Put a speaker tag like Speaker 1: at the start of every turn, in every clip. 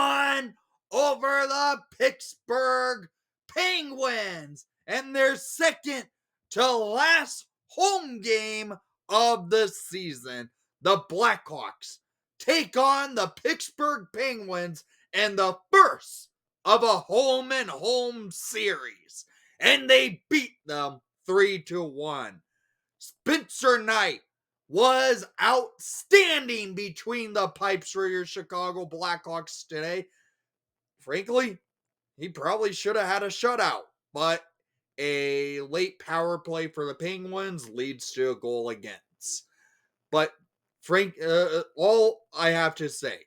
Speaker 1: on over the Pittsburgh Penguins and their second to last home game of the season. The Blackhawks take on the Pittsburgh Penguins in the first of a home and home series, and they beat them 3-1. Spencer Knight was outstanding between the pipes for your Chicago Blackhawks today. Frankly, he probably should have had a shutout, but a late power play for the Penguins leads to a goal against. But all I have to say,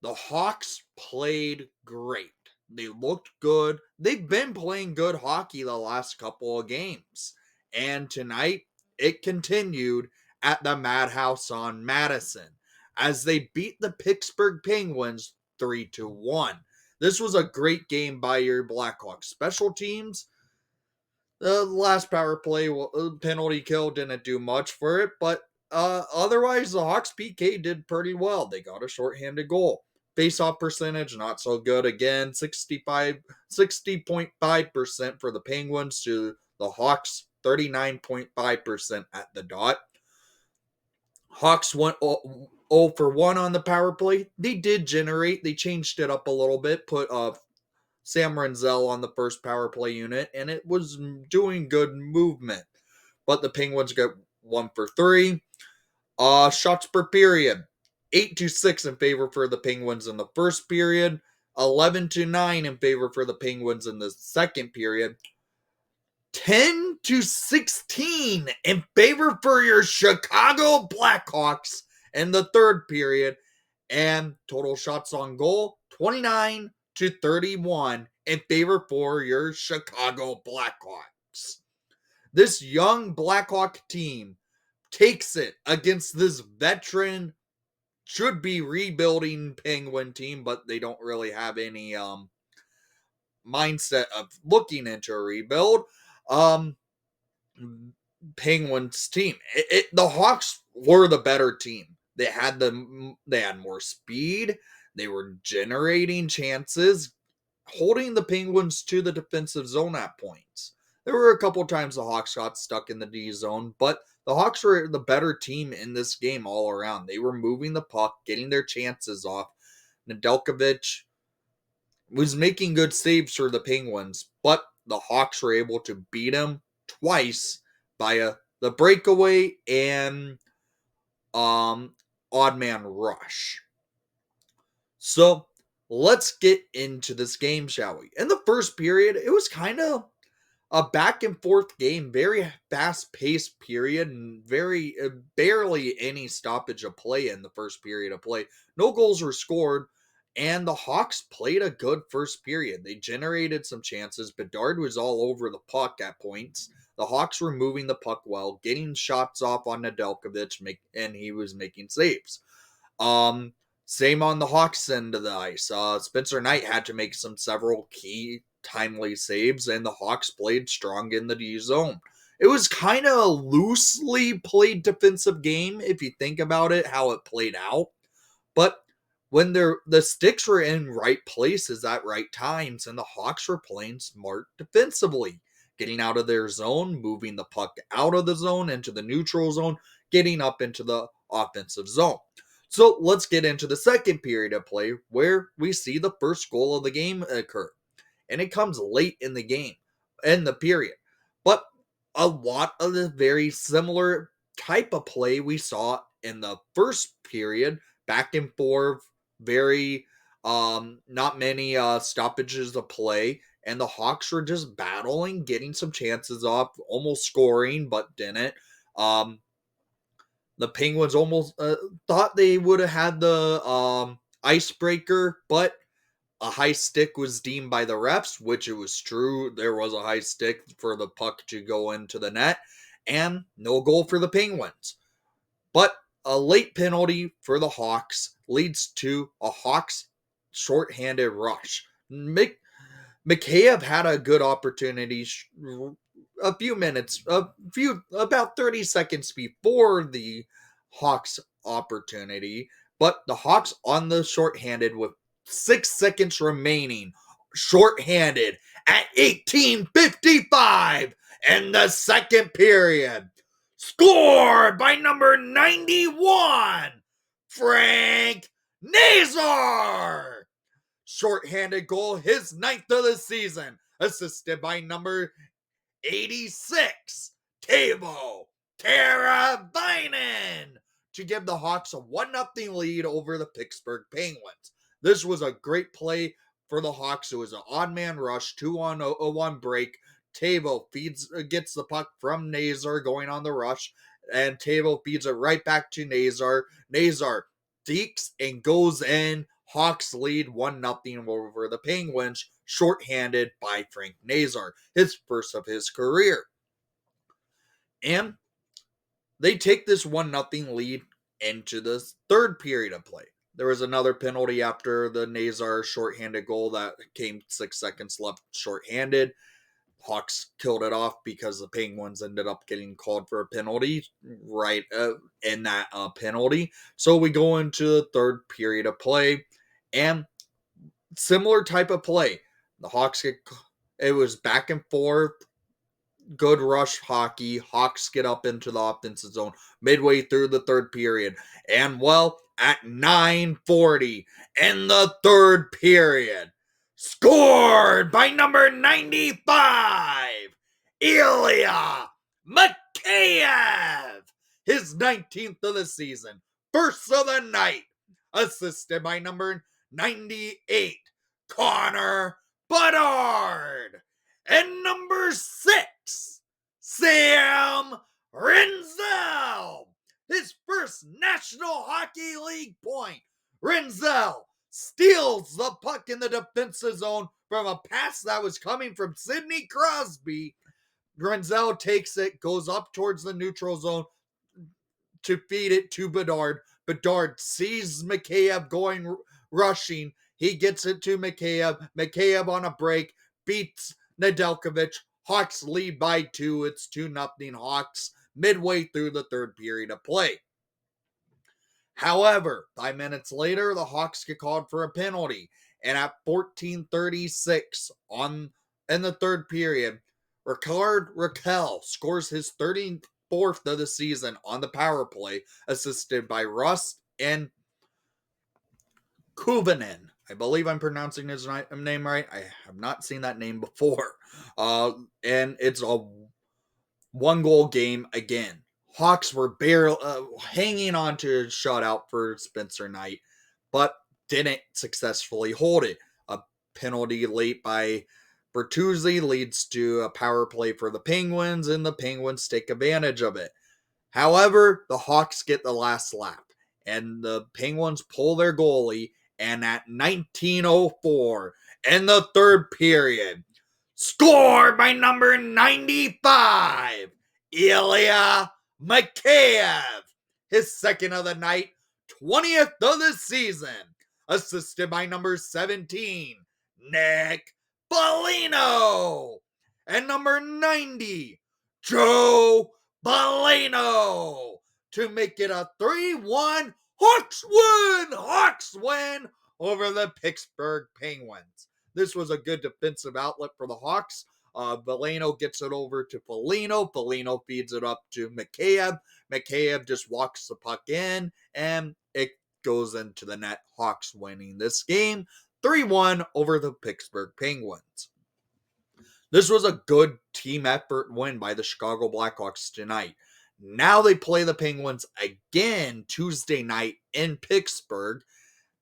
Speaker 1: the Hawks played great. They looked good. They've been playing good hockey the last couple of games. And tonight, it continued at the Madhouse on Madison as they beat the Pittsburgh Penguins 3-1. This was a great game by your Blackhawks. Special teams, the last power play penalty kill didn't do much for it, but otherwise the Hawks PK did pretty well. They got a shorthanded goal. Face-off percentage, not so good again. 60.5% for the Penguins to the Hawks, 39.5% at the dot. Hawks went 0 for 1 on the power play. They did generate. They changed it up a little bit, put Sam Renzel on the first power play unit, and it was doing good movement. But the Penguins got 1 for 3. Shots per period, 8-6 in favor for the Penguins in the first period, 11-9 in favor for the Penguins in the second period, 10-16 in favor for your Chicago Blackhawks in the third period, and total shots on goal, 29-31 in favor for your Chicago Blackhawks. This young Blackhawk team takes it against this veteran, should be rebuilding Penguin team, but they don't really have any mindset of looking into a rebuild. Penguins team. The Hawks were the better team. They had more speed. They were generating chances, holding the Penguins to the defensive zone at points. There were a couple times the Hawks got stuck in the D zone, but the Hawks were the better team in this game all around. They were moving the puck, getting their chances off. Nedeljkovic was making good saves for the Penguins, but the Hawks were able to beat him twice via the breakaway and odd man rush. So let's get into this game, shall we? In the first period, it was kind of a back and forth game, very fast paced period, and very barely any stoppage of play in the first period of play. No goals were scored, and the Hawks played a good first period. They generated some chances. Bedard was all over the puck at points. The Hawks were moving the puck well, getting shots off on Nedeljkovic, and he was making saves. Same on the Hawks end of the ice. Spencer Knight had to make several key timely saves, and the Hawks played strong in the D zone. It was kind of a loosely played defensive game, if you think about it, how it played out. But when the sticks were in right places at right times, and the Hawks were playing smart defensively, getting out of their zone, moving the puck out of the zone into the neutral zone, getting up into the offensive zone. So let's get into the second period of play, where we see the first goal of the game occur. And it comes late in the game, in the period. But a lot of the very similar type of play we saw in the first period, back and forth, very not many stoppages of play, and the Hawks were just battling, getting some chances off, almost scoring, but didn't. The Penguins almost thought they would have had the icebreaker, but a high stick was deemed by the refs, which it was true. There was a high stick for the puck to go into the net, and no goal for the Penguins. But a late penalty for the Hawks leads to a Hawks shorthanded rush. Mikheyev had a good opportunity about 30 seconds before the Hawks opportunity, but the Hawks on the shorthanded with 6 seconds remaining, shorthanded at 18:55 in the second period. Scored by number 91, Frank Nazar. Shorthanded goal, his 9th of the season, assisted by number 86, Teuvo Teravainen, to give the Hawks a 1-0 lead over the Pittsburgh Penguins. This was a great play for the Hawks. It was an odd man rush, 2-on-1 break. Teuvo gets the puck from Nazar going on the rush, and Teuvo feeds it right back to Nazar. Nazar deeks and goes in. Hawks lead 1-0 over the Penguins, shorthanded by Frank Nazar, his first of his career. And they take this 1-0 lead into the third period of play. There was another penalty after the Nazar shorthanded goal that came 6 seconds left shorthanded. Hawks killed it off because the Penguins ended up getting called for a penalty right in that penalty. So we go into the third period of play, and similar type of play. The Hawks it was back and forth, good rush hockey. Hawks get up into the offensive zone midway through the third period. And well, at 9:40 in the third period, scored by number 95, Ilya Mikheyev, his 19th of the season, first of the night, assisted by number 98, Connor Bedard, and number 6, Sam Renzel, his first National Hockey League point. Renzel steals the puck in the defensive zone from a pass that was coming from Sidney Crosby. Renzel takes it, goes up towards the neutral zone to feed it to Bedard. Bedard sees Mikheyev going rushing. He gets it to Mikheyev. Mikheyev on a break beats Nedeljkovic. Hawks lead by 2. It's 2-0 Hawks midway through the third period of play. However, 5 minutes later, the Hawks get called for a penalty. And at 14:36 in the third period, Ricard Raquel scores his 34th of the season on the power play, assisted by Russ and Kuvanen. I believe I'm pronouncing his name right. I have not seen that name before. And it's a 1-goal game again. Hawks were barely hanging on to a shutout for Spencer Knight, but didn't successfully hold it. A penalty late by Bertuzzi leads to a power play for the Penguins, and the Penguins take advantage of it. However, the Hawks get the last lap, and the Penguins pull their goalie, and at 19:04 in the third period, scored by number 95, Ilya Mikheyev, his second of the night, 20th of the season, assisted by number 17, Nick Foligno, and number 90, Joe Foligno, to make it a 3-1 Hawks win! Hawks win over the Pittsburgh Penguins. This was a good defensive outlet for the Hawks. Foligno gets it over to Foligno. Foligno feeds it up to Mikheyev. Mikheyev just walks the puck in, and it goes into the net. Hawks winning this game 3-1 over the Pittsburgh Penguins. This was a good team effort win by the Chicago Blackhawks tonight. Now they play the Penguins again Tuesday night in Pittsburgh,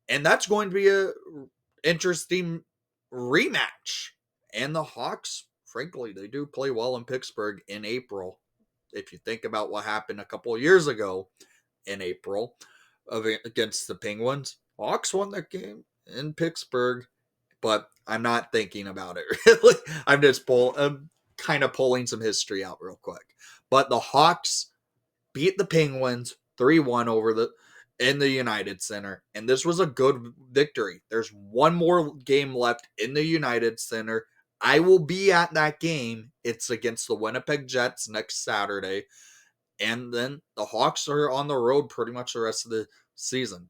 Speaker 1: and that's going to be an interesting rematch. And the Hawks, frankly, they do play well in Pittsburgh in April. If you think about what happened a couple of years ago in April against the Penguins, Hawks won that game in Pittsburgh, but I'm not thinking about it really. I'm just kind of pulling some history out real quick. But the Hawks beat the Penguins 3-1 in the United Center, and this was a good victory. There's one more game left in the United Center. I will be at that game. It's against the Winnipeg Jets next Saturday, and then the Hawks are on the road pretty much the rest of the season.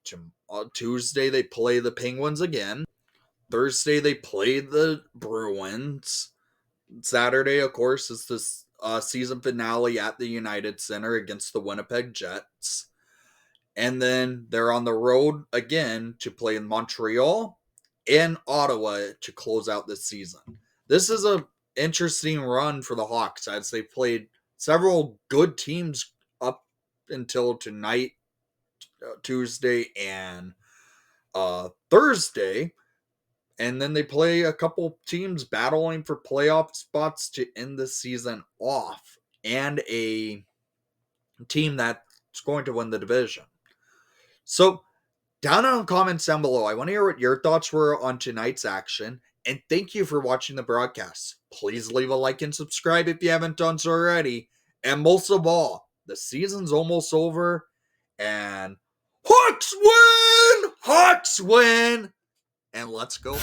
Speaker 1: On Tuesday, they play the Penguins again. Thursday, they play the Bruins. Saturday, of course, is this season finale at the United Center against the Winnipeg Jets. And then they're on the road again to play in Montreal and Ottawa to close out this season. This is a interesting run for the Hawks as they played several good teams up until tonight, Tuesday and Thursday. And then they play a couple teams battling for playoff spots to end the season off, and a team that's going to win the division. So, down in the comments down below, I want to hear what your thoughts were on tonight's action. And thank you for watching the broadcast. Please leave a like and subscribe if you haven't done so already. And most of all, the season's almost over. And Hawks win! Hawks win! And let's go.